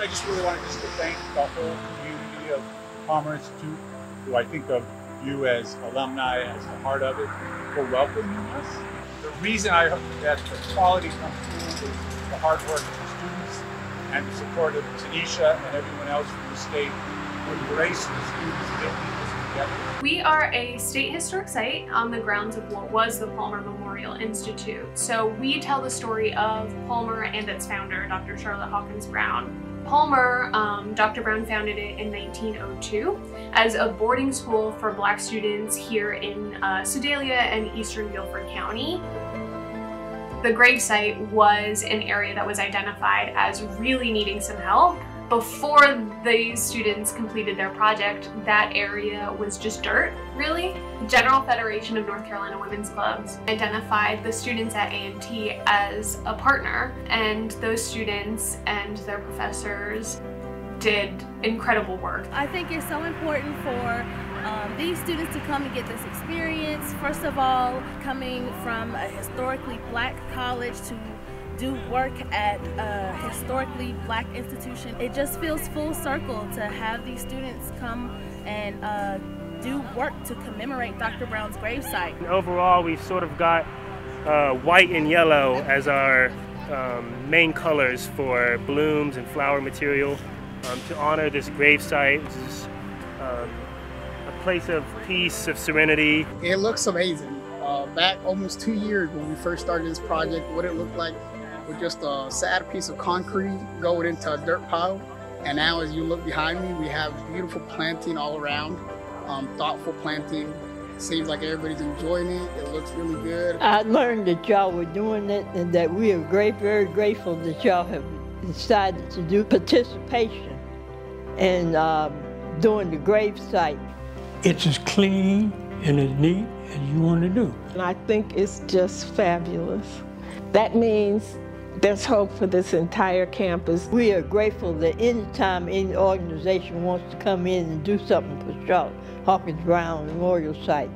I just really wanted just to thank the whole community of Palmer Institute, who I think of you as alumni, as the heart of it, for welcoming us. The reason I hope that the quality comes through is the hard work of the students and the support of Tanisha and everyone else from the state who embrace the students building this together. We are a state historic site on the grounds of what was the Palmer Memorial Institute. So we tell the story of Palmer and its founder, Dr. Charlotte Hawkins Brown. Palmer, Dr. Brown founded it in 1902 as a boarding school for Black students here in Sedalia and eastern Guilford County. The gravesite was an area that was identified as really needing some help. Before these students completed their project, that area was just dirt, really. General Federation of North Carolina Women's Clubs identified the students at A&T as a partner, and those students and their professors did incredible work. I think it's so important for these students to come and get this experience. First of all, coming from a historically Black college to do work at a historically Black institution. It just feels full circle to have these students come and do work to commemorate Dr. Brown's gravesite. And overall, we've sort of got white and yellow as our main colors for blooms and flower material to honor this gravesite. This is a place of peace, of serenity. It looks amazing. Back almost 2 years when we first started this project, what it looked like with just a sad piece of concrete going into a dirt pile. And now as you look behind me, we have beautiful planting all around, thoughtful planting. Seems like everybody's enjoying it. It looks really good. I learned that y'all were doing it and that we are very grateful that y'all have decided to do participation in doing the gravesite. It's as clean and as neat as you want to do. And I think it's just fabulous. That means there's hope for this entire campus. We are grateful that anytime any organization wants to come in and do something for Charlotte Hawkins Brown Memorial Site,